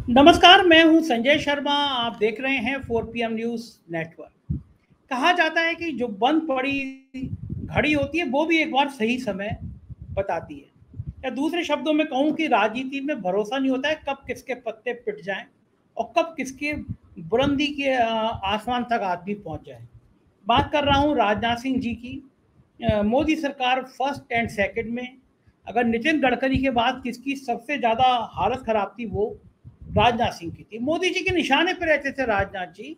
नमस्कार, मैं हूं संजय शर्मा। आप देख रहे हैं 4 PM न्यूज़ नेटवर्क। कहा जाता है कि जो बंद पड़ी घड़ी होती है वो भी एक बार सही समय बताती है। या दूसरे शब्दों में कहूं कि राजनीति में भरोसा नहीं होता है कब किसके पत्ते पिट जाएं और कब किसके बुलंदी के आसमान तक आदमी पहुंच जाए। बात कर रहा हूं राजनाथ सिंह जी की। मोदी सरकार फर्स्ट एंड सेकंड में अगर नितिन गडकरी के बाद किसकी सबसे ज़्यादा हालत खराब थी वो राजनाथ सिंह की थी। मोदी जी के निशाने पर रहते थे राजनाथ जी।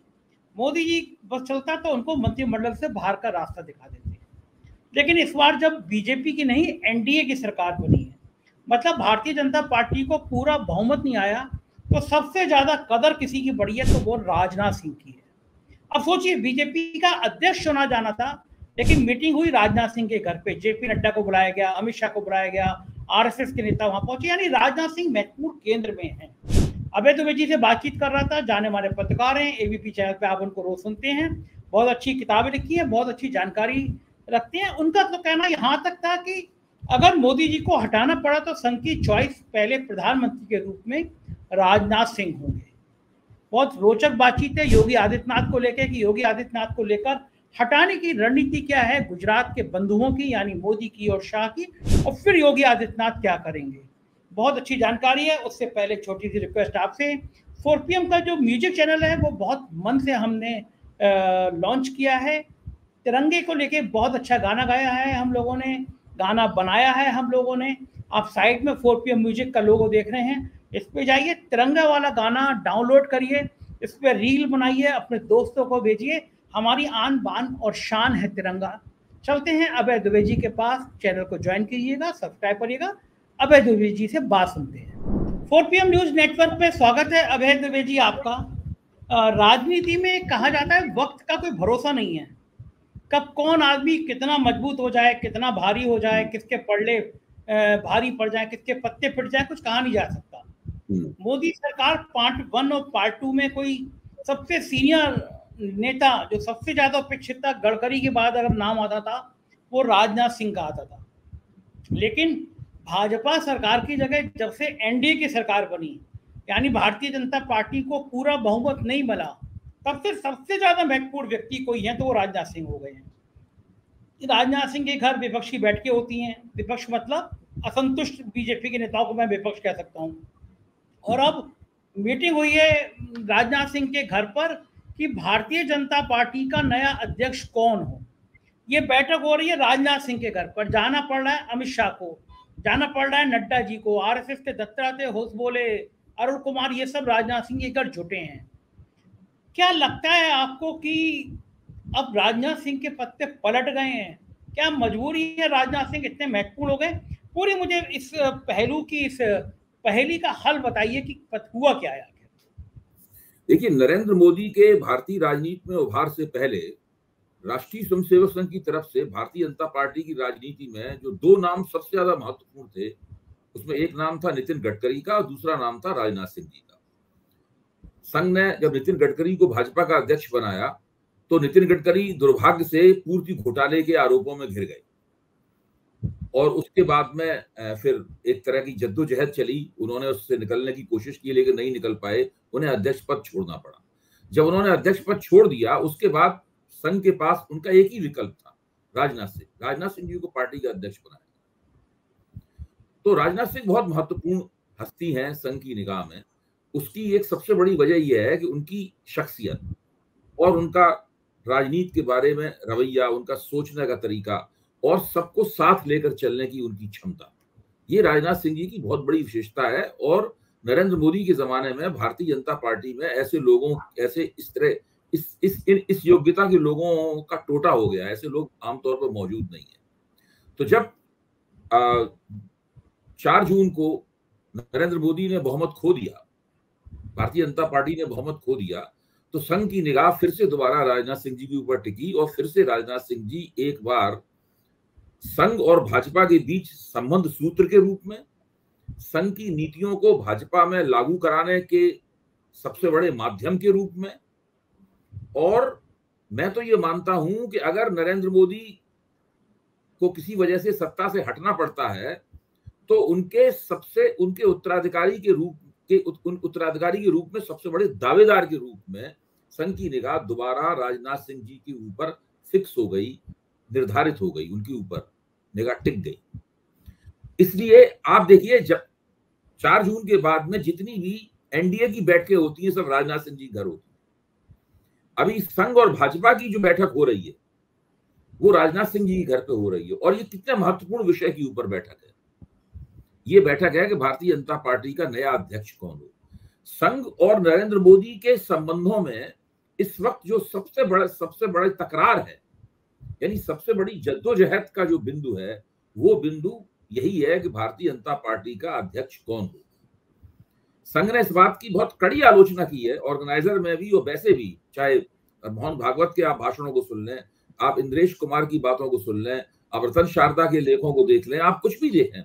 मोदी जी बस चलता तो उनको मंत्रिमंडल से बाहर का रास्ता दिखा देते हैं। लेकिन इस बार जब बीजेपी की नहीं एनडीए की सरकार बनी है, मतलब भारतीय जनता पार्टी को पूरा बहुमत नहीं आया, तो सबसे ज्यादा कदर किसी की बढ़ी है तो वो राजनाथ सिंह की है। अब सोचिए, बीजेपी का अध्यक्ष चुना जाना था, लेकिन मीटिंग हुई राजनाथ सिंह के घर पे। जेपी नड्डा को बुलाया गया, अमित शाह को बुलाया गया, आरएसएस के नेता वहां पहुंचे, यानी राजनाथ सिंह महत्वपूर्ण केंद्र में हैं। अभय दुबे जी से बातचीत कर रहा था, जाने माने पत्रकार हैं, एबीपी चैनल पे आप उनको रोज सुनते हैं। बहुत अच्छी किताबें लिखी है, बहुत अच्छी जानकारी रखते हैं। उनका तो कहना यहाँ तक था कि अगर मोदी जी को हटाना पड़ा तो संघ की चॉइस पहले प्रधानमंत्री के रूप में राजनाथ सिंह होंगे। बहुत रोचक बातचीत है योगी आदित्यनाथ को लेकर कि योगी आदित्यनाथ को लेकर हटाने की रणनीति क्या है गुजरात के बंधुओं की, यानी मोदी की और शाह की, और फिर योगी आदित्यनाथ क्या करेंगे। बहुत अच्छी जानकारी है। उससे पहले छोटी सी रिक्वेस्ट आपसे, 4 PM का जो म्यूजिक चैनल है वो बहुत मन से हमने लॉन्च किया है। तिरंगे को लेके बहुत अच्छा गाना गाया है हम लोगों ने, गाना बनाया है हम लोगों ने। आप साइड में 4 PM म्यूजिक का लोगो देख रहे हैं, इस पे जाइए, तिरंगा वाला गाना डाउनलोड करिए, इस पे रील बनाइए, अपने दोस्तों को भेजिए। हमारी आन बान और शान है तिरंगा। चलते हैं अभय दुबे जी के पास। चैनल को ज्वाइन कीजिएगा, सब्सक्राइब करिएगा। अभय दुबे जी से बात सुनते हैं। 4 PM न्यूज नेटवर्क पे स्वागत है अभय दुबे जी आपका। राजनीति में कहा जाता है वक्त का कोई भरोसा नहीं है, कब कौन आदमी कितना मजबूत हो जाए, कितना भारी हो जाए, किसके पड़ले भारी पड़ जाए, किसके पत्ते पिट जाए, कुछ कहा नहीं जा सकता। मोदी सरकार पार्ट 1 और पार्ट 2 में कोई सबसे सीनियर नेता जो सबसे ज्यादा अपेक्षित था, गडकरी के बाद अगर नाम आता था वो राजनाथ सिंह का आता था। लेकिन भाजपा सरकार की जगह जब से एनडीए की सरकार बनी, यानी भारतीय जनता पार्टी को पूरा बहुमत नहीं मिला, तब से सबसे ज्यादा महत्वपूर्ण व्यक्ति कोई है तो वो राजनाथ सिंह हो गए हैं। राजनाथ सिंह के घर विपक्ष की बैठकें होती हैं। विपक्ष मतलब असंतुष्ट बीजेपी के नेताओं को मैं विपक्ष कह सकता हूं। और अब मीटिंग हुई है राजनाथ सिंह के घर पर कि भारतीय जनता पार्टी का नया अध्यक्ष कौन हो। ये बैठक हो रही है राजनाथ सिंह के घर पर। जाना पड़ रहा है अमित शाह को, जाना पड़ रहा है नड्डा जी को, आरएसएस के दत्तात्रेय होसबोले, अरुण कुमार, ये सब राजनाथ सिंह के घर जुटे हैं। क्या लगता है आपको कि अब राजनाथ सिंह के पत्ते पलट गए हैं? क्या मजबूरी है, राजनाथ सिंह इतने महत्वपूर्ण हो गए? पूरी मुझे इस पहलू की, इस पहेली का हल बताइए कि हुआ क्या है आखिर। देखिए, नरेंद्र मोदी के भारतीय राजनीति में उभार से पहले राष्ट्रीय स्वयंसेवक संघ की तरफ से भारतीय जनता पार्टी की राजनीति में जो दो नाम सबसे ज्यादा महत्वपूर्ण थे, उसमें एक नाम था नितिन गडकरी का और दूसरा नाम था राजनाथ सिंह जी का। संघ ने जब नितिन गडकरी को भाजपा का अध्यक्ष बनाया तो नितिन गडकरी दुर्भाग्य से पूर्ति घोटाले के आरोपों में घिर गए और उसके बाद में फिर एक तरह की जद्दोजहद चली। उन्होंने उससे निकलने की कोशिश की लेकिन नहीं निकल पाए, उन्हें अध्यक्ष पद छोड़ना पड़ा। जब उन्होंने अध्यक्ष पद छोड़ दिया उसके बाद संघ के पास उनका एक ही विकल्प था, राजनाथ सिंह जी को पार्टी का अध्यक्ष बनाया। तो राजनाथ सिंह बहुत महत्वपूर्ण हस्ती हैं संघ की निगाह में। उसकी एक सबसे बड़ी वजह यह है कि उनकी शख्सियत और उनका राजनीति के बारे में रवैया, उनका सोचने का तरीका और सबको साथ लेकर चलने की उनकी क्षमता, ये राजनाथ सिंह जी की बहुत बड़ी विशेषता है। और नरेंद्र मोदी के जमाने में भारतीय जनता पार्टी में ऐसे लोगों, ऐसे इस तरह इस योग्यता के लोगों का टोटा हो गया, ऐसे लोग आमतौर पर मौजूद नहीं है। तो जब 4 जून को नरेंद्र मोदी ने बहुमत खो दिया, भारतीय जनता पार्टी ने बहुमत खो दिया, तो संघ की निगाह फिर से दोबारा राजनाथ सिंह जी के ऊपर टिकी और फिर से राजनाथ सिंह जी एक बार संघ और भाजपा के बीच संबंध सूत्र के रूप में, संघ की नीतियों को भाजपा में लागू कराने के सबसे बड़े माध्यम के रूप में। और मैं तो ये मानता हूं कि अगर नरेंद्र मोदी को किसी वजह से सत्ता से हटना पड़ता है तो उनके उत्तराधिकारी के रूप के उत्तराधिकारी के रूप में, सबसे बड़े दावेदार के रूप में संघ की निगाह दोबारा राजनाथ सिंह जी के ऊपर फिक्स हो गई, निर्धारित हो गई, उनके ऊपर निगाह टिक गई। इसलिए आप देखिए, जब 4 जून के बाद में जितनी भी एनडीए की बैठकें होती हैं, सब राजनाथ सिंह जी घर होती है। अभी संघ और भाजपा की जो बैठक हो रही है वो राजनाथ सिंह जी के घर पे हो रही है। और ये कितने महत्वपूर्ण विषय के ऊपर बैठक है। ये बैठक है कि भारतीय जनता पार्टी का नया अध्यक्ष कौन हो। संघ और नरेंद्र मोदी के संबंधों में इस वक्त जो सबसे बड़ा तकरार है, यानी सबसे बड़ी जद्दोजहद का जो बिंदु है, वो बिंदु यही है कि भारतीय जनता पार्टी का अध्यक्ष कौन हो। संघ ने इस बात की बहुत कड़ी आलोचना की है, ऑर्गेनाइजर में भी और वैसे भी, चाहे मोहन भागवत के आप भाषणों को सुन लें, आप इंद्रेश कुमार की बातों को सुन लें, आप रतन शारदा के लेखों को देख लें, आप कुछ भी देखें,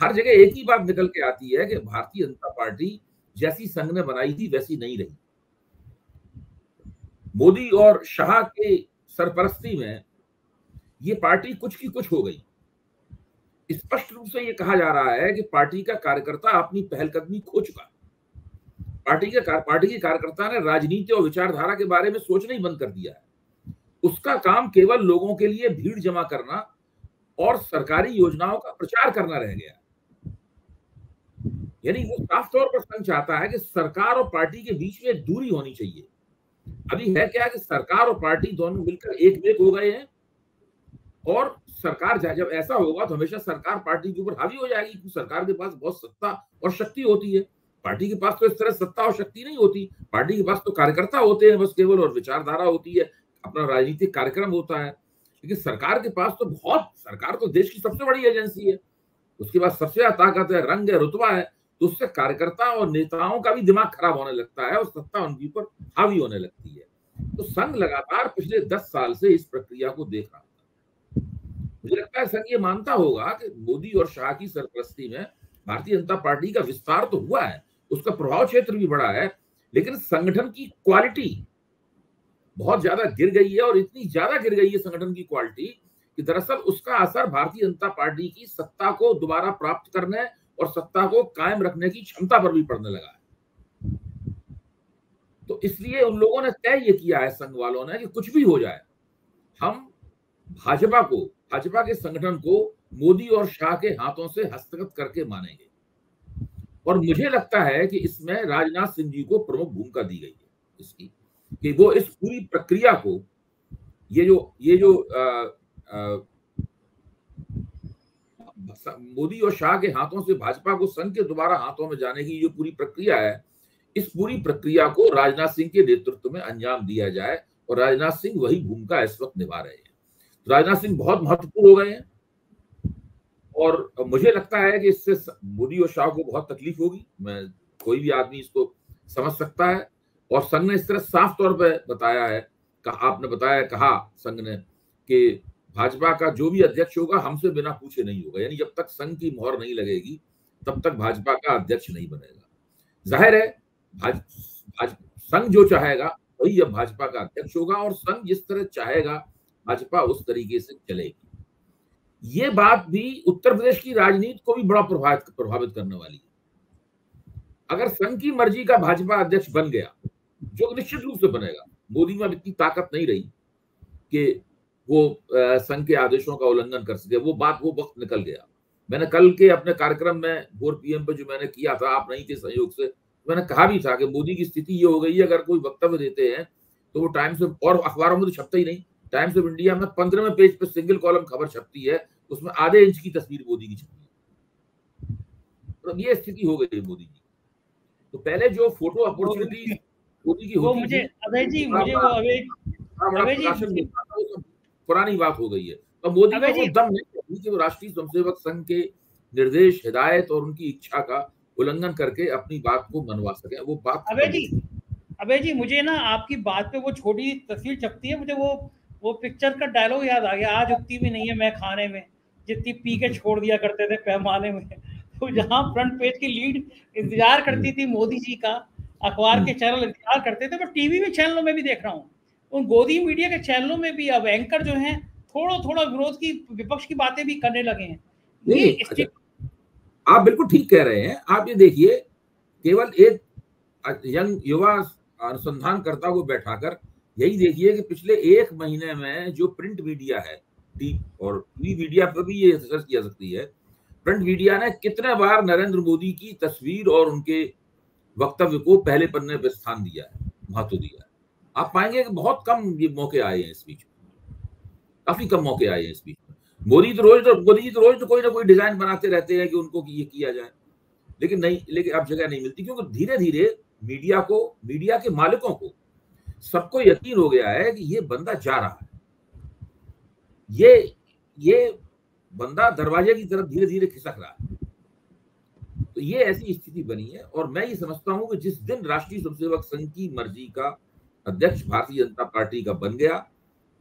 हर जगह एक ही बात निकल के आती है कि भारतीय जनता पार्टी जैसी संघ ने बनाई थी वैसी नहीं रही। मोदी और शाह के सरपरस्ती में ये पार्टी कुछ की कुछ हो गई। स्पष्ट रूप से ये कहा जा रहा है कि पार्टी का कार्यकर्ता अपनी पहलकदमी खो चुका। पार्टी के कार्यकर्ता ने राजनीति और विचारधारा के बारे में सोचना ही बंद कर दिया है। उसका काम केवल लोगों के लिए भीड़ जमा करना और सरकारी योजनाओं का प्रचार करना रह गया। यानी वो साफ तौर पर संघ चाहता है कि सरकार और पार्टी के बीच में दूरी होनी चाहिए। अभी है क्या कि सरकार और पार्टी दोनों मिलकर एक हो गए हैं, और सरकार जब ऐसा होगा तो हमेशा सरकार पार्टी के ऊपर हावी हो जाएगी, क्योंकि सरकार के पास बहुत सत्ता और शक्ति होती है। पार्टी के पास तो इस तरह सत्ता और शक्ति नहीं होती। पार्टी के पास तो कार्यकर्ता होते हैं बस केवल, और विचारधारा होती है, अपना राजनीतिक कार्यक्रम होता है। लेकिन सरकार के पास तो सरकार तो देश की सबसे बड़ी एजेंसी है, उसके पास सबसे ज्यादा ताकत है, रंग है, रुतबा है। तो उससे कार्यकर्ता और नेताओं का भी दिमाग खराब होने लगता है और सत्ता उनके ऊपर हावी होने लगती है। तो संघ लगातार पिछले 10 साल से इस प्रक्रिया को देख रहा था। मुझे लगता है संघ ये मानता होगा कि मोदी और शाह की सरपरस्ती में भारतीय जनता पार्टी का विस्तार तो हुआ है, उसका प्रभाव क्षेत्र भी बढ़ा है, लेकिन संगठन की क्वालिटी बहुत ज्यादा गिर गई है। और इतनी ज्यादा गिर गई है संगठन की क्वालिटी कि दरअसल उसका असर भारतीय जनता पार्टी की सत्ता को दोबारा प्राप्त करने और सत्ता को कायम रखने की क्षमता पर भी पड़ने लगा है। तो इसलिए उन लोगों ने तय ये किया है, संघ वालों ने, कि कुछ भी हो जाए हम भाजपा के संगठन को मोदी और शाह के हाथों से हस्तगत करके मानेंगे। और मुझे लगता है कि इसमें राजनाथ सिंह जी को प्रमुख भूमिका दी गई है इसकी, कि वो इस पूरी प्रक्रिया को, ये जो मोदी और शाह के हाथों से भाजपा को संघ के दोबारा हाथों में जाने की जो पूरी प्रक्रिया है, इस पूरी प्रक्रिया को राजनाथ सिंह के नेतृत्व में अंजाम दिया जाए। और राजनाथ सिंह वही भूमिका इस वक्त निभा रहे हैं। तो राजनाथ सिंह बहुत महत्वपूर्ण हो गए हैं, और मुझे लगता है कि इससे मोदी और शाह को बहुत तकलीफ होगी। कोई भी आदमी इसको समझ सकता है। और संघ ने इस तरह साफ तौर पर बताया है, कहा संघ ने कि भाजपा का जो भी अध्यक्ष होगा हमसे बिना पूछे नहीं होगा। यानी जब तक संघ की मोहर नहीं लगेगी तब तक भाजपा का अध्यक्ष नहीं बनेगा। जाहिर है संघ जो चाहेगा वही अब भाजपा का अध्यक्ष होगा, और संघ जिस तरह चाहेगा भाजपा उस तरीके से चलेगी। ये बात भी उत्तर प्रदेश की राजनीति को भी बड़ा प्रभावित करने वाली है। अगर संघ की मर्जी का भाजपा अध्यक्ष बन गया, जो निश्चित रूप से बनेगा, मोदी में अब इतनी ताकत नहीं रही कि वो संघ के आदेशों का उल्लंघन कर सके, वो वक्त निकल गया। मैंने कल के अपने कार्यक्रम में 4 PM पे जो मैंने किया था, आप नहीं थे संयोग से, मैंने कहा भी था कि मोदी की स्थिति ये हो गई है, अगर कोई वक्तव्य देते हैं तो वो टाइम्स ऑफ, और अखबारों में तो छपता ही नहीं, टाइम्स ऑफ इंडिया में 15वें पेज पे सिंगल कॉलम खबर छपती है, उसमें आधे इंच की तस्वीर मोदी की छपती है। तो ये स्थिति हो गई है मोदी की। तो पहले जो फोटो अपॉर्चुनिटी मोदी की होती थी, पुरानी बात हो गई है। तो मोदी का वो दम नहीं कि वो राष्ट्रीय स्वयंसेवक संघ के निर्देश, हिदायत और उनकी इच्छा का उल्लंघन करके अपनी बात को मनवा सके। वो बात अबे जी मुझे ना आपकी बात पे वो छोटी तस्वीर छपती है, मुझे वो पिक्चर का डायलॉग याद आ गया, आज उगती भी नहीं है मैं खाने में, जितनी पी के छोड़ दिया करते थे पैमाने में। तो जहाँ फ्रंट पेज की लीड इंतजार करती थी मोदी जी का, अखबार के चैनल इंतजार करते थे, मैं टीवी में चैनलों में भी देख रहा हूँ, उन गोदी मीडिया के चैनलों में भी अब एंकर जो हैं थोड़ा विरोध की, विपक्ष की बातें भी करने लगे हैं। आप बिल्कुल ठीक कह रहे हैं। आप ये देखिए केवल एक यंग युवा अनुसंधानकर्ता को बैठाकर यही देखिए कि पिछले 1 महीने में जो प्रिंट मीडिया है, और टीवी मीडिया पर भी ये सर्च किया सकती है, प्रिंट मीडिया ने कितने बार नरेंद्र मोदी की तस्वीर और उनके वक्तव्य को पहले पन्ने पर स्थान दिया है, महत्व दिया है। आप पाएंगे कि बहुत कम ये मौके आए हैं इस बीच में, काफी कम मौके आए हैं इस बीच में। मोदी जी तो रोज कोई ना कोई डिजाइन बनाते रहते हैं कि उनको ये किया जाए, लेकिन अब जगह नहीं मिलती, क्योंकि धीरे धीरे मीडिया के मालिकों को सबको यकीन हो गया है कि ये बंदा जा रहा है, ये बंदा दरवाजे की तरफ धीरे धीरे खिसक रहा है। तो ये ऐसी स्थिति बनी है, और मैं ये समझता हूं कि जिस दिन राष्ट्रीय स्वयंसेवक संघ की मर्जी का अध्यक्ष भारतीय जनता पार्टी का बन गया,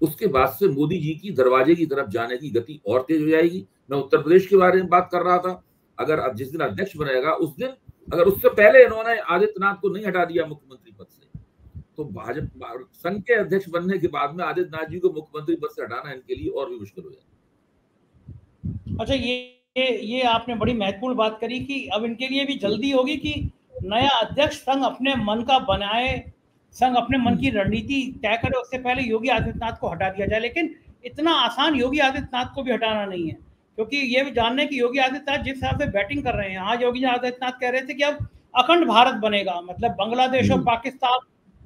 उसके बाद से मोदी जी की दरवाजे की तरफ जाने की गति और तेज हो जाएगी। मैं उत्तर प्रदेश के बारे में बात कर रहा था, अगर अब जिस दिन अध्यक्ष बनेगा उस दिन, अगर उससे पहले इन्होंने आदित्यनाथ को नहीं हटा दिया मुख्यमंत्री पद से, तो भाजपा संघ के अध्यक्ष बनने के बाद में आदित्यनाथ जी को मुख्यमंत्री पद से हटाना इनके लिए और भी मुश्किल हो जाएगा। अच्छा, ये आपने बड़ी महत्वपूर्ण बात करी कि अब इनके लिए भी जल्दी होगी कि नया अध्यक्ष संघ अपने मन का बनाए, संघ अपने मन की रणनीति तय करे, उससे पहले योगी आदित्यनाथ को हटा दिया जाए। लेकिन इतना आसान योगी आदित्यनाथ को भी हटाना नहीं है, क्योंकि ये भी जानने की योगी आदित्यनाथ जिस हिसाब से बैटिंग कर रहे हैं, आज योगी आदित्यनाथ कह रहे थे कि अब अखंड भारत बनेगा, मतलब बांग्लादेश और पाकिस्तान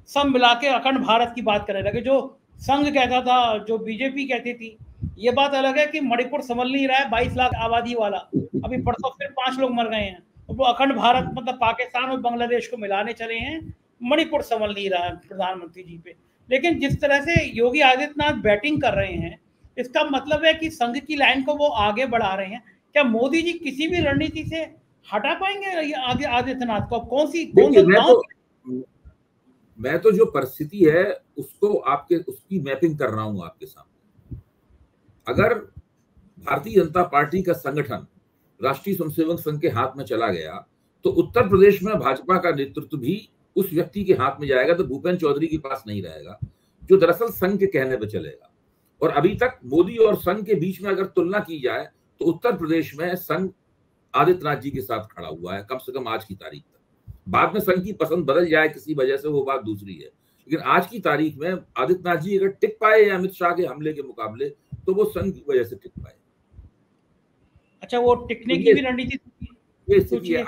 सब मिला के अखंड भारत की बात करने लगे। जो संघ कहता था, जो बीजेपी कहती थी, ये बात अलग है कि मणिपुर संभल नहीं रहा है, 22 लाख आबादी वाला, अभी परसों फिर 5 लोग मर गए हैं, वो अखंड भारत मतलब पाकिस्तान और बांग्लादेश को मिलाने चले हैं, मणिपुर संभल नहीं रहा है प्रधानमंत्री जी पे। लेकिन जिस तरह से योगी आदित्यनाथ बैटिंग कर रहे हैं, इसका मतलब है कि संघ की लाइन को वो आगे बढ़ा रहे हैं। क्या मोदी जी किसी भी रणनीति से हटा पाएंगे आगे आदित्यनाथ को? कौन सा मैं तो जो परिस्थिति है उसकी मैपिंग कर रहा हूं आपके सामने। अगर भारतीय जनता पार्टी का संगठन राष्ट्रीय स्वयंसेवक संघ के हाथ में चला गया, तो उत्तर प्रदेश में भाजपा का नेतृत्व भी उस व्यक्ति के हाथ में जाएगा, तो भूपेंद्र चौधरी के पास नहीं रहेगा, जो दरअसल संघ के कहने पर चलेगा। और अभी तक मोदी और संघ के बीच में अगर तुलना की जाए, तो उत्तर प्रदेश में संघ आदित्यनाथ जी के साथ खड़ा हुआ है, कम से कम आज की तारीख तक। बाद में संघ की पसंद बदल जाए किसी वजह से, वो बात दूसरी है, लेकिन आज की तारीख में आदित्यनाथ जी अगर टिक पाए या अमित शाह के हमले के मुकाबले, तो वो संघ की वजह से टिक पाए। अच्छा, वो टिकने की भी रणनीति ये स्थिति है।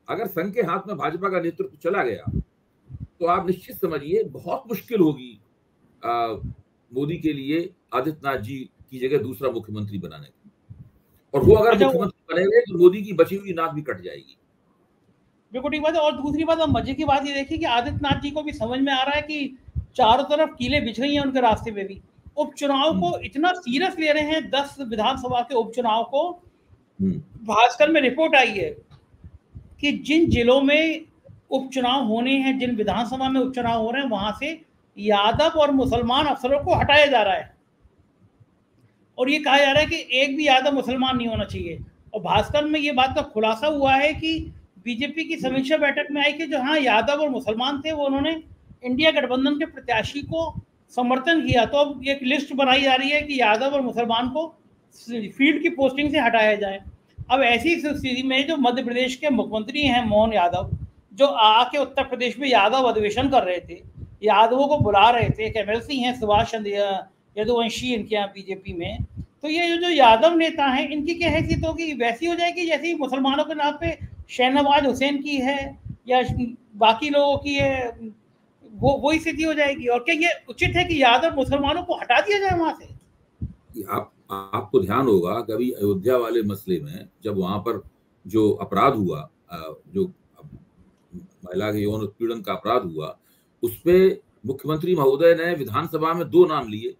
अगर संघ के हाथ में भाजपा का नेतृत्व चला गया, तो आप निश्चित समझिए बहुत मुश्किल होगी मोदी के लिए आदित्यनाथ जी की जगह दूसरा मुख्यमंत्री बनाने की। और वो अगर मुख्यमंत्री बनेंगे तो मोदी की बची हुई नाक भी कट जाएगी। बिल्कुल ठीक बात है। और दूसरी बात, अब मजे की बात ये देखिए कि आदित्यनाथ जी को भी समझ में आ रहा है कि चारों तरफ कीलें बिछ रही हैं उनके रास्ते में भी। उपचुनाव को इतना सीरियस ले रहे हैं, 10 विधानसभा के उपचुनाव को। भास्कर में रिपोर्ट आई है कि जिन जिलों में उपचुनाव होने हैं, जिन विधानसभा में उपचुनाव हो रहे हैं, वहां से यादव और मुसलमान अफसरों को हटाया जा रहा है, और ये कहा जा रहा है कि एक भी यादव मुसलमान नहीं होना चाहिए। और भास्कर में ये बात का खुलासा हुआ है कि बीजेपी की समीक्षा बैठक में आई कि जो हाँ यादव और मुसलमान थे, वो उन्होंने इंडिया गठबंधन के प्रत्याशी को समर्थन किया। तो अब एक लिस्ट बनाई जा रही है कि यादव और मुसलमान को फील्ड की पोस्टिंग से हटाया जाए। अब ऐसी स्थिति में जो मध्य प्रदेश के मुख्यमंत्री हैं मोहन यादव, जो आके उत्तर प्रदेश में यादव अधिवेशन कर रहे थे, यादवों को बुला रहे थे, एक एमएलसी हैं सुभाष चंद्र यदुवंशी इनके यहाँ बीजेपी में, तो ये जो यादव नेता हैं, इनकी क्या हैसियत होगी? वैसी हो जाएगी जैसे ही मुसलमानों के नाम पे शहनवाज हुसैन की है या बाकी लोगों की है, वही स्थिति हो जाएगी। और क्या ये उचित है कि यादव मुसलमानों को हटा दिया जाए वहां से? आपको ध्यान होगा कभी अयोध्या वाले मसले में, जब वहां पर जो अपराध हुआ, जो महिला के यौन उत्पीड़न का अपराध हुआ, उसपे मुख्यमंत्री महोदय ने विधानसभा में 2 नाम लिए।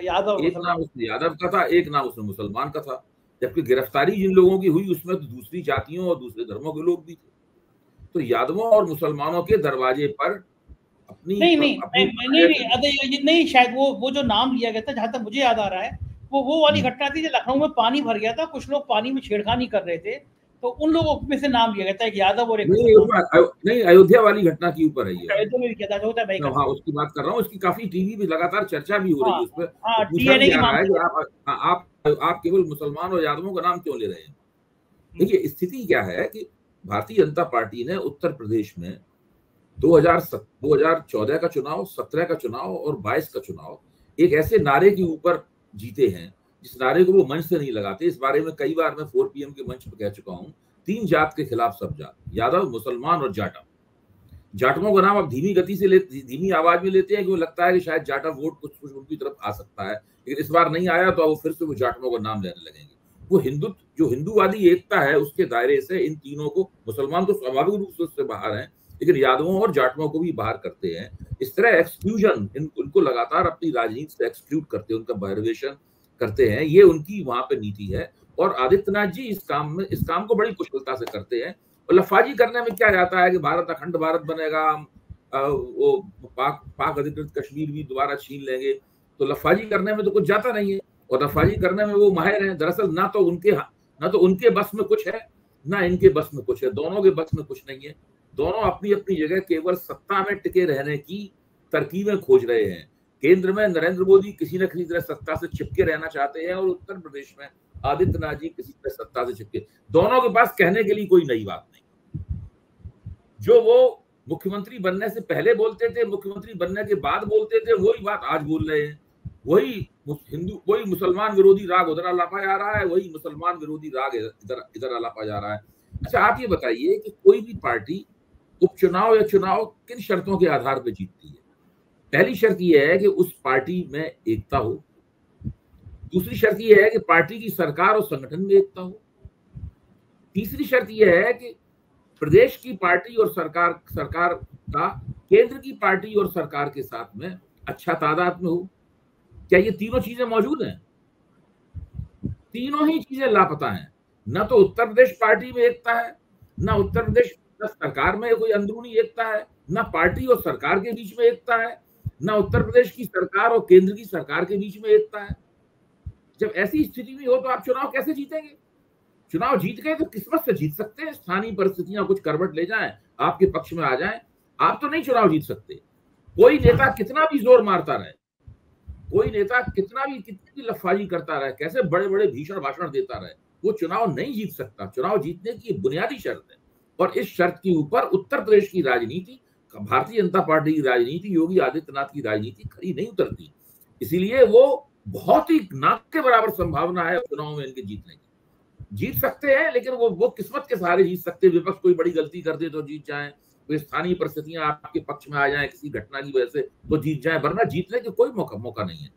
यादव, एक नाम उसने यादव का था, एक नाम उसने मुसलमान का था। जबकि गिरफ्तारी जिन लोगों की हुई उसमें तो दूसरी जातियों और दूसरे धर्मों के लोग भी थे। तो यादवों और मुसलमानों के दरवाजे पर अपनी नहीं, शायद वो जो नाम लिया गया था, जहां तक मुझे याद आ रहा है, वो वाली घटना थी जब लखनऊ में पानी भर गया था, कुछ लोग पानी में छेड़खानी कर रहे थे, तो उन लोगों में से नाम लिया गया था, एक यादव और एक नहीं, अयोध्या वाली घटना के ऊपर है ये। अयोध्या में भी किया था, होता है। हाँ, उसकी बात कर रहा हूँ। उसकी काफी टीवी पे लगातार चर्चा भी हो रही है उस पर। आप केवल मुसलमान और यादवों का नाम क्यों ले रहे हैं? देखिए, स्थिति क्या है कि भारतीय जनता पार्टी ने उत्तर प्रदेश में 2014 का चुनाव, 17 का चुनाव और 22 का चुनाव एक ऐसे नारे के ऊपर जीते हैं जिस नारे को वो मंच से नहीं लगाते। इस बारे में कई बार मैं 4PM के मंच पर कह चुका हूं, 3 जात के खिलाफ सब जात, यादव, मुसलमान और जाटव। जाटवों का नाम अब धीमी गति से धीमी आवाज में लेते हैं क्योंकि लगता है कि शायद जाटव वोट कुछ उनकी तरफ आ सकता है, लेकिन इस बार नहीं आया तो वो फिर से वो जाटवों का नाम लेने लगेंगे। वो जो हिंदूवादी एकता है उसके दायरे से इन तीनों को, मुसलमान तो स्वाभाविक रूप से उससे बाहर हैं, लेकिन यादवों और जाटवों को भी बाहर करते हैं। इस तरह एक्सक्लूजन, उनको लगातार अपनी राजनीति से एक्सक्लूड करते हैं, उनका बहिर्वेशन करते हैं, ये उनकी वहां पे नीति है। और आदित्यनाथ जी इस काम को बड़ी कुशलता से करते हैं। और लफाजी करने में क्या जाता है कि भारत अखंड भारत बनेगा, वो पाक अधिकृत कश्मीर भी दोबारा छीन लेंगे, तो लफाजी करने में तो कुछ जाता नहीं है और लफाजी करने में वो माहिर हैं। दरअसल ना तो उनके बस में कुछ है ना इनके बस में कुछ है, दोनों के बस में कुछ नहीं है। दोनों अपनी अपनी जगह केवल सत्ता में टिके रहने की तरकीबें खोज रहे हैं। केंद्र में नरेंद्र मोदी किसी न किसी तरह सत्ता से चिपके रहना चाहते हैं और उत्तर प्रदेश में आदित्यनाथ जी किसी तरह सत्ता से चिपके। दोनों के पास कहने के लिए कोई नई बात नहीं। जो वो मुख्यमंत्री बनने से पहले बोलते थे, मुख्यमंत्री बनने के बाद बोलते थे, वही बात आज बोल रहे हैं। वही मुसलमान विरोधी राग उधर आलापा जा रहा है, वही मुसलमान विरोधी राग इधर आलापा जा रहा है। अच्छा, आप ये बताइए कि कोई भी पार्टी उपचुनाव या चुनाव किन शर्तों के आधार पर जीतती है? पहली शर्त यह है कि उस पार्टी में एकता हो। दूसरी शर्त यह है कि पार्टी की सरकार और संगठन में एकता हो। तीसरी शर्त यह है कि प्रदेश की पार्टी और सरकार का केंद्र की पार्टी और सरकार के साथ में अच्छा तादाद में हो। क्या ये तीनों चीजें मौजूद हैं? तीनों ही चीजें लापता हैं। न तो उत्तर प्रदेश पार्टी में एकता है, न उत्तर प्रदेश सरकार में कोई अंदरूनी एकता है, न पार्टी और सरकार के बीच में एकता है, न उत्तर प्रदेश की सरकार और केंद्र की सरकार के बीच में एकता है। जब ऐसी स्थिति में हो तो आप चुनाव कैसे जीतेंगे? चुनाव जीत गए तो किस्मत से जीत सकते हैं, स्थानीय परिस्थितियां कुछ करवट ले जाएं, आपके पक्ष में आ जाएं, आप तो नहीं चुनाव जीत सकते। कोई नेता कितना भी जोर मारता रहे, कोई नेता कितनी भी लफाजी करता रहे, कैसे बड़े बड़े भीषण भाषण देता रहे, वो चुनाव नहीं जीत सकता। चुनाव जीतने की बुनियादी शर्त है और इस शर्त के ऊपर उत्तर प्रदेश की राजनीति, भारतीय जनता पार्टी की राजनीति, योगी आदित्यनाथ की राजनीति खड़ी नहीं उतरती। इसीलिए वो बहुत ही नाक के बराबर संभावना है चुनाव में इनके जीतने की। जीत सकते हैं लेकिन वो किस्मत के सहारे जीत सकते हैं। विपक्ष कोई बड़ी गलती कर दे तो जीत जाए, कोई स्थानीय परिस्थितियां आपके पक्ष में आ जाए किसी घटना की वजह से तो जीत जाए, वरना जीतने के कोई मौका नहीं है।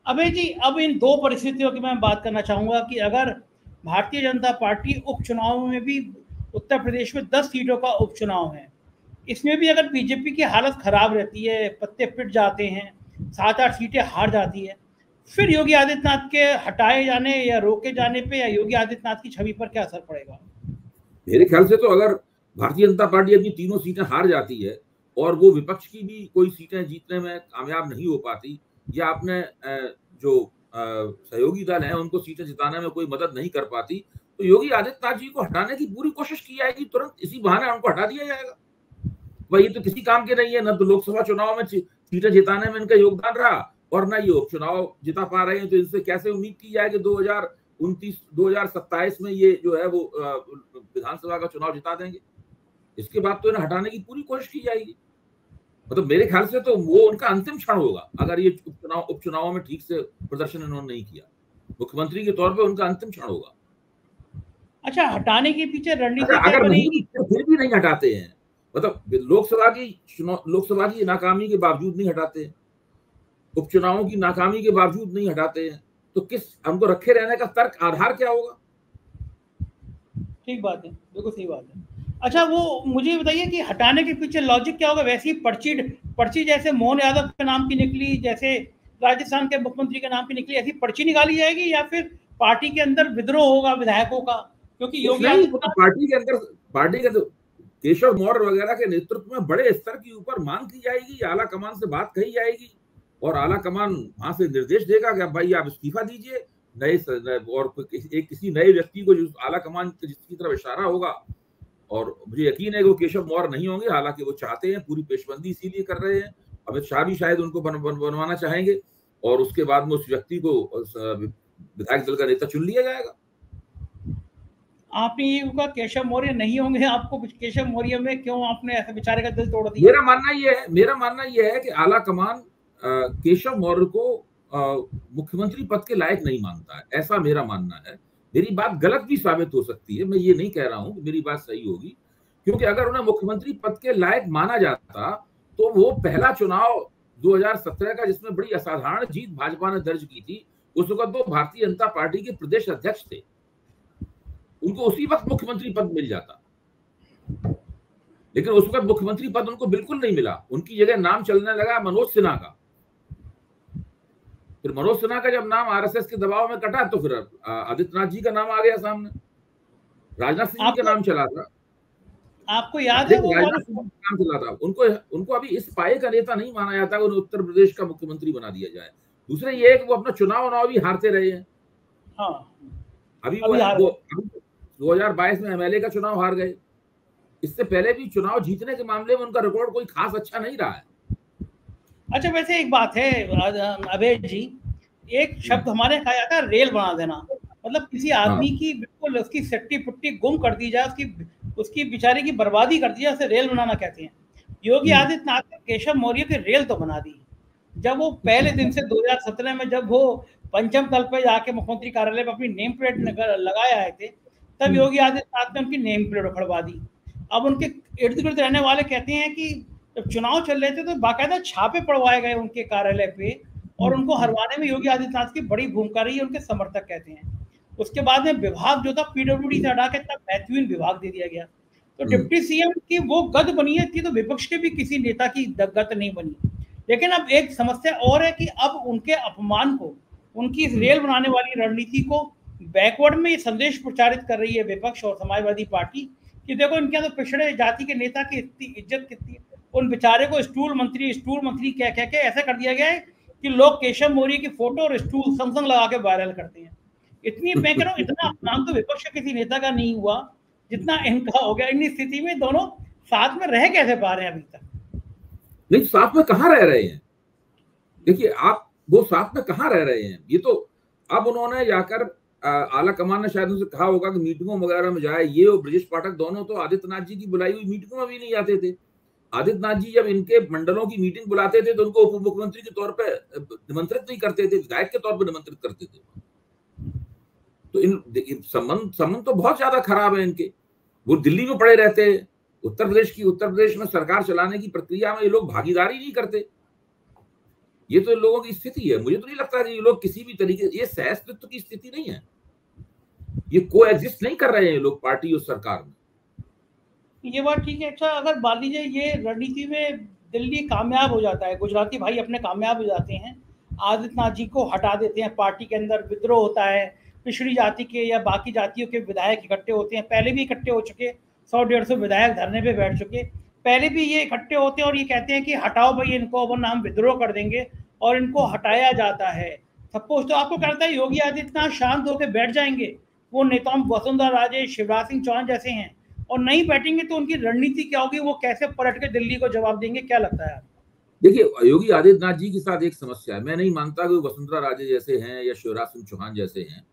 अभय जी, अब इन दो परिस्थितियों की मैं बात करना चाहूंगा कि अगर भारतीय जनता पार्टी उपचुनाव में भी, उत्तर प्रदेश में 10 सीटों का उपचुनाव है, इसमें भी अगर बीजेपी की हालत खराब रहती है, पत्ते पिट जाते हैं, 7-8 सीटें हार जाती है, फिर योगी आदित्यनाथ के हटाए जाने या रोके जाने पे या योगी आदित्यनाथ की छवि पर क्या असर पड़ेगा? मेरे ख्याल से तो अगर भारतीय जनता पार्टी अपनी तीनों सीटें हार जाती है और वो विपक्ष की भी कोई सीटें जीतने में कामयाब नहीं हो पाती, या अपने जो सहयोगी दल हैं उनको सीटें जिताने में कोई मदद नहीं कर पाती, तो योगी आदित्यनाथ जी को हटाने की पूरी कोशिश की जाएगी। तुरंत इसी बहाने उनको हटा दिया जाएगा। वही तो किसी काम के नहीं है, न तो लोकसभा चुनाव में सीटें जिताने में इनका योगदान रहा और न ये उपचुनाव जिता पा रहे हैं, तो इनसे कैसे उम्मीद की जाए कि 2027 में ये जो है वो विधानसभा का चुनाव जिता देंगे। इसके बाद तो इन्हें हटाने की पूरी कोशिश की जाएगी। मतलब मेरे ख्याल से तो वो उनका अंतिम क्षण होगा अगर ये उपचुनाव में ठीक से प्रदर्शन इन्होंने नहीं किया। मुख्यमंत्री के तौर पे उनका अंतिम क्षण होगा। अच्छा, हटाने के पीछे रणनीति अगर नहीं, फिर भी नहीं हटाते हैं, मतलब लोकसभा की नाकामी के बावजूद नहीं हटाते, उपचुनावों की नाकामी के बावजूद नहीं हटाते हैं, तो किस हमको रखे रहने का तर्क आधार क्या होगा? ठीक बात है, बिल्कुल सही बात है। अच्छा, वो मुझे बताइए कि हटाने के पीछे लॉजिक क्या होगा? वैसी पर्ची जैसे मोहन यादव के नाम की निकली, जैसे राजस्थान के मुख्यमंत्री के नाम की निकली, ऐसी पर्ची निकाली जाएगी या फिर पार्टी के अंदर विद्रोह होगा विधायकों का? क्योंकि योगी पार्टी के अंदर केशव मौर्य वगैरह के नेतृत्व में बड़े स्तर के ऊपर मांग की जाएगी, आला कमान से बात कही जाएगी और आला कमान वहां से निर्देश देगा कि भाई आप इस्तीफा दीजिए, और किसी नए व्यक्ति को जो आला कमान जिसकी तरफ इशारा होगा। और मुझे यकीन है कि वो केशव मौर्य नहीं होंगे, हालांकि वो चाहते हैं, पूरी पेशबंदी इसीलिए कर रहे हैं। अमित शाह भी शायद उनको बनवाना चाहेंगे और उसके बाद में उस व्यक्ति को विधायक दल का नेता चुन लिया जाएगा। आपने ये कहा केशव मौर्य नहीं होंगे, आपको केशव मौर्य में क्यों आपने ऐसे बेचारे का दिल तोड़ दिया? मेरा मानना यह है कि आला कमान केशव मौर्य को मुख्यमंत्री पद के लायक नहीं मानता है, ऐसा मेरा मानना है। मेरी बात गलत भी साबित हो सकती है, मैं ये नहीं कह रहा हूं कि मेरी बात सही होगी, क्योंकि अगर उन्हें मुख्यमंत्री पद के लायक माना जाता तो वो पहला चुनाव 2017 का, जिसमें बड़ी असाधारण जीत भाजपा ने दर्ज की थी, उस वक्त तो भारतीय जनता पार्टी के प्रदेश अध्यक्ष थे, उनको उसी वक्त मुख्यमंत्री पद मिल जाता, लेकिन उस वक्त मुख्यमंत्री पद उनको बिल्कुल नहीं मिला। उनकी जगह नाम चलने लगा मनोज सिन्हा का। फिर मनोज सिन्हा का जब नाम आरएसएस के दबाव में कटा तो फिर आदित्यनाथ जी का नाम आ गया सामने, राजनाथ सिंह जी का नाम चला था। आपको याद है वो राजनाथ सिंह जी का नाम चला था। उनको अभी इस पाए का नेता नहीं माना जाता, उन्हें उत्तर प्रदेश का मुख्यमंत्री बना दिया जाए। दूसरे ये है कि वो अपना चुनाव भी हारते रहे हैं। हाँ, अभी 2022 में एमएलए का चुनाव हार गए। इससे पहले भी चुनाव जीतने के मामले में उनका रिकॉर्ड कोई खास अच्छा नहीं रहा है। अच्छा, वैसे एक बात है अभय जी, एक शब्द हमारे कहा जाता है रेल बना देना, मतलब किसी आदमी की बिल्कुल उसकी सट्टी पुट्टी गुम कर दी जाए, उसकी बेचारे की बर्बादी कर दी जाए, उसे रेल बनाना कहते हैं। योगी आदित्यनाथ ने केशव मौर्य की रेल तो बना दी। जब वो पहले दिन से 2017 में जब वो पंचम तल पे जाके मुख्यमंत्री कार्यालय पर अपनी नेम प्लेट लगाए आए थे, तब योगी आदित्यनाथ ने उनकी नेम प्लेट उखड़वा दी। अब उनके इर्द गिर्द रहने वाले कहते हैं कि जब चुनाव चल रहे थे तो बाकायदा छापे पड़वाए गए उनके कार्यालय पे, और उनको हरवाने में योगी आदित्यनाथ की बड़ी भूमिका रही है, उनके समर्थक कहते हैं। उसके बाद में विभाग जो था पीडब्ल्यूडी से हटा के तब महत्वहीन विभाग दे दिया गया। तो डिप्टी सीएम की वो गद बनी है, थी तो विपक्ष के भी किसी नेता की गद नहीं बनी। लेकिन अब एक समस्या और है कि अब उनके अपमान को, उनकी इस रेल बनाने वाली रणनीति को बैकवर्ड में ये संदेश प्रचारित कर रही है विपक्ष और समाजवादी पार्टी कि देखो इनके अंदर पिछड़े जाति के नेता की इतनी इज्जत कितनी है। उन बेचारे को स्टूल मंत्री कह के ऐसा कर दिया गया है कि लोग केशव मौर्य की फोटो और स्टूल संग लगा के वायरल करते हैं। इतनी मैं कह रहा हूँ, इतना अपमान तो विपक्ष किसी नेता का नहीं हुआ जितना इनका हो गया। इन स्थिति में दोनों साथ में रह कैसे पा रहे हैं अभी तक? नहीं, साथ में कहाँ रह रहे हैं? देखिए आप, वो साथ में कहाँ रह रहे हैं? ये तो अब उन्होंने जाकर आला कमान ने शायद उनसे कहा होगा कि मीटिंगों वगैरह में जाए। ये और ब्रजेश पाठक दोनों तो आदित्यनाथ जी की बुलाई हुई मीटिंगों में भी नहीं आते थे। आदित्यनाथ जी जब इनके मंडलों की मीटिंग बुलाते थे तो उनको उप मुख्यमंत्री के तौर पर निमंत्रित नहीं करते थे, विधायक के तौर पर निमंत्रित करते थे। तो इन संबंध तो बहुत ज्यादा खराब है इनके। वो दिल्ली में पड़े रहते हैं, उत्तर प्रदेश में सरकार चलाने की प्रक्रिया में ये लोग भागीदारी नहीं करते। ये तो लोगों की स्थिति है। मुझे तो नहीं लगता कि ये लोग किसी भी तरीके, ये सहअस्तित्व की स्थिति नहीं है, ये कोएग्जिस्ट नहीं कर रहे हैं लोग पार्टी और सरकार में। ये बात ठीक है। अच्छा, अगर मान लीजिए ये रणनीति में दिल्ली कामयाब हो जाता है, गुजराती भाई अपने कामयाब हो जाते हैं, आदित्यनाथ जी को हटा देते हैं, पार्टी के अंदर विद्रोह होता है, पिछड़ी जाति के या बाकी जातियों के विधायक इकट्ठे होते हैं, पहले भी इकट्ठे हो चुके, 100-150 विधायक धरने पे बैठ चुके, पहले भी ये इकट्ठे होते हैं और ये कहते हैं कि हटाओ भाई इनको, वरना हम विद्रोह कर देंगे, और इनको हटाया जाता है। सपोज तो आपको कहता है योगी आदित्यनाथ शांत होकर बैठ जाएंगे, वो नेताओं वसुंधरा राजे, शिवराज सिंह चौहान जैसे हैं, और नहीं बैठेंगे तो उनकी रणनीति क्या होगी, वो कैसे पलट के दिल्ली को जवाब देंगे? क्या लगता है? देखिए, योगी आदित्यनाथ जी के साथ एक समस्या है। मैं नहीं मानता कि वसुंधरा राजे जैसे हैं या शिवराज सिंह चौहान जैसे हैं,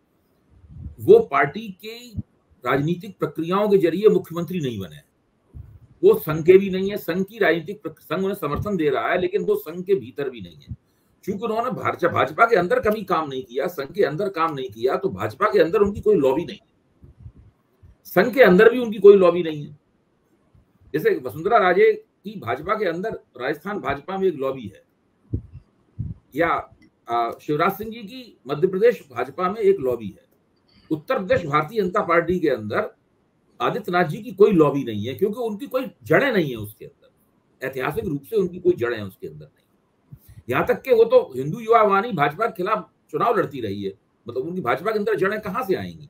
वो पार्टी की राजनीतिक प्रक्रियाओं के जरिए मुख्यमंत्री नहीं बने। वो संघ के भी नहीं है, संघ की राजनीतिक संघ उन्हें समर्थन दे रहा है, लेकिन वो संघ के भीतर भी नहीं है। क्योंकि उन्होंने भाजपा के अंदर कभी काम नहीं किया, संघ के अंदर काम नहीं किया, तो भाजपा के अंदर उनकी कोई लॉबी नहीं है, संघ के अंदर भी उनकी कोई लॉबी नहीं है। जैसे वसुंधरा राजे की भाजपा के अंदर राजस्थान भाजपा में एक लॉबी है, या शिवराज सिंह जी की मध्य प्रदेश भाजपा में एक लॉबी है। उत्तर प्रदेश भारतीय जनता पार्टी के अंदर आदित्यनाथ जी की कोई लॉबी नहीं है, क्योंकि उनकी कोई जड़ें नहीं है उसके अंदर, ऐतिहासिक रूप से उनकी कोई जड़ें उसके अंदर नहीं। यहाँ तक कि वो तो हिंदू युवा वाहिनी भाजपा के खिलाफ चुनाव लड़ती रही है, मतलब उनकी भाजपा के अंदर जड़ें कहाँ से आएंगी?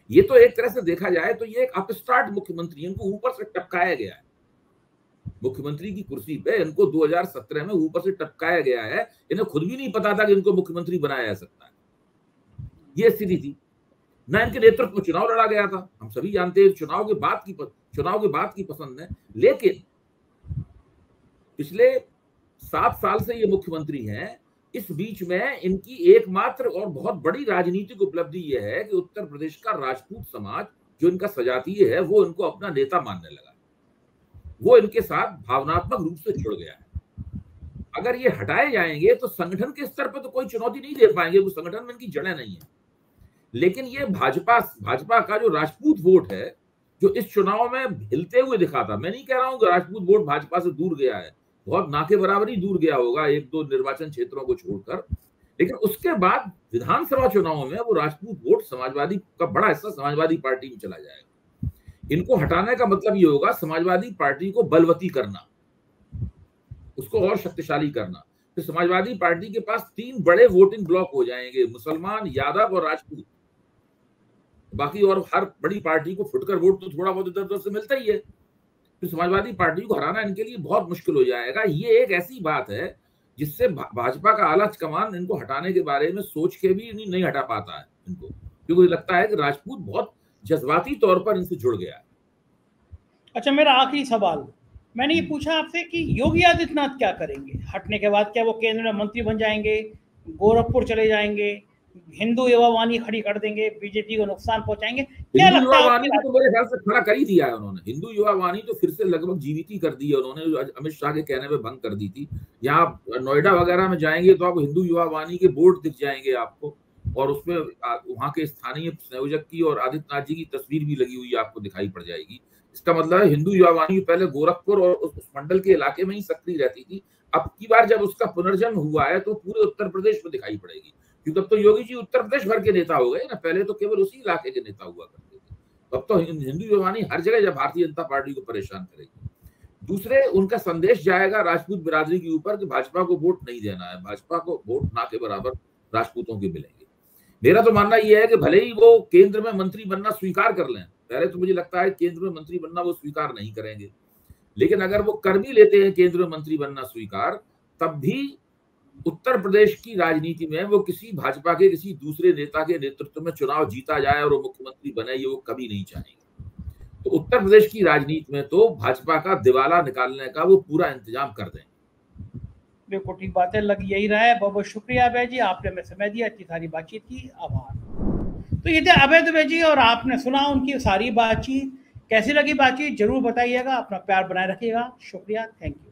ये तो एक तरह से देखा जाए तो ये एक अपस्टार्ट मुख्यमंत्री, इनको ऊपर से टपकाया गया है। मुख्यमंत्री की कुर्सी पे इनको 2017 में ऊपर से टपकाया गया है। इन्हें खुद भी नहीं पता था कि इनको मुख्यमंत्री बनाया जा सकता है, ये स्थिति थी। ना इनके नेतृत्व में चुनाव लड़ा गया था, हम सभी जानते हैं चुनाव के बाद की पसंद है। लेकिन पिछले 7 साल से ये मुख्यमंत्री हैं। इस बीच में इनकी एकमात्र और बहुत बड़ी राजनीतिक उपलब्धि यह है कि उत्तर प्रदेश का राजपूत समाज जो इनका सजातीय है वो इनको अपना नेता मानने लगा, वो इनके साथ भावनात्मक रूप से जुड़ गया है। अगर ये हटाए जाएंगे तो संगठन के स्तर पर तो कोई चुनौती नहीं दे पाएंगे, वो संगठन में इनकी जड़ें नहीं है। लेकिन ये भाजपा का जो राजपूत वोट है, जो इस चुनाव में हिलते हुए दिखा था, मैं नहीं कह रहा हूं कि राजपूत वोट भाजपा से दूर गया है, बहुत ना के बराबर ही दूर गया होगा एक दो निर्वाचन क्षेत्रों को छोड़कर, लेकिन उसके बाद विधानसभा चुनाव में वो राजपूत वोट समाजवादी का बड़ा हिस्सा समाजवादी पार्टी में चला जाएगा। इनको हटाने का मतलब ये होगा समाजवादी पार्टी को बलवती करना, उसको और शक्तिशाली करना। तो समाजवादी पार्टी के पास 3 बड़े वोटिंग ब्लॉक हो जाएंगे, मुसलमान, यादव और राजपूत। बाकी और हर बड़ी पार्टी को फुटकर वोट तो थोड़ा बहुत इधर उधर से मिलता ही है। तो समाजवादी पार्टी को हराना इनके लिए बहुत मुश्किल हो जाएगा। ये एक ऐसी बात है जिससे भाजपा का आला कमान इनको हटाने के बारे में सोच के भी नहीं हटा पाता है इनको, क्योंकि लगता है कि राजपूत बहुत जज्बाती तौर पर इनसे जुड़ गया है। अच्छा, मेरा आखिरी सवाल, मैंने ये पूछा आपसे कि योगी आदित्यनाथ क्या करेंगे हटने के बाद? क्या वो केंद्र में मंत्री बन जाएंगे, गोरखपुर चले जाएंगे, हिंदू युवा वाहिनी खड़ी कर देंगे, बीजेपी को नुकसान पहुंचाएंगे? क्या हिंदू लगता युवा है? वाहिनी तो मेरे ख्याल से खड़ा कर ही दिया है उन्होंने। हिंदू युवा वाहिनी तो फिर से लगभग जीवित ही कर दी है उन्होंने, जो अमित शाह के कहने पे भंग कर दी थी। यहाँ नोएडा वगैरह में जाएंगे तो आपको हिंदू युवा वाहिनी के बोर्ड दिख जाएंगे आपको, और उसमें वहां के स्थानीय संयोजक की और आदित्यनाथ जी की तस्वीर भी लगी हुई आपको दिखाई पड़ जाएगी। इसका मतलब है हिंदू युवा वाहिनी पहले गोरखपुर और उस मंडल के इलाके में ही सक्रिय रहती थी, अब की बार जब उसका पुनर्जन्म हुआ है तो पूरे उत्तर प्रदेश में दिखाई पड़ेगी, क्योंकि अब तो योगी जी उत्तर प्रदेश भर के नेता हो गए ना, पहले तो केवल उसी इलाके के नेता हुआ करते थे। अब तो हिंदू युवा वाहिनी हर जगह जब भारतीय जनता पार्टी को परेशान करेगी। दूसरे, उनका संदेश जाएगा राजपूत बिरादरी के ऊपर कि भाजपा को वोट नहीं देना है, भाजपा को वोट ना के बराबर राजपूतों के मिलेंगे। मेरा तो मानना यह है कि भले ही वो केंद्र में मंत्री बनना स्वीकार कर लें, पहले तो मुझे लगता है केंद्र में मंत्री बनना वो स्वीकार नहीं करेंगे, लेकिन अगर वो कर भी लेते हैं केंद्र में मंत्री बनना स्वीकार, तब भी उत्तर प्रदेश की राजनीति में वो किसी भाजपा के किसी दूसरे नेता के नेतृत्व में चुनाव जीता जाए और वो मुख्यमंत्री बने, ये वो कभी नहीं चाहेंगे। तो उत्तर प्रदेश की राजनीति में तो भाजपा का दिवाला निकालने का वो पूरा इंतजाम कर दें। बिल्कुल ठीक बात है, लग यही रहा है। बहुत बहुत शुक्रिया अभय जी, आपने हमें समय दिया, इतनी सारी बातचीत की, आभार। तो ये थे अभय दुबे जी, और आपने सुना उनकी सारी बातचीत। कैसी लगी बातचीत जरूर बताइएगा, अपना प्यार बनाए रखिएगा। शुक्रिया, थैंक यू।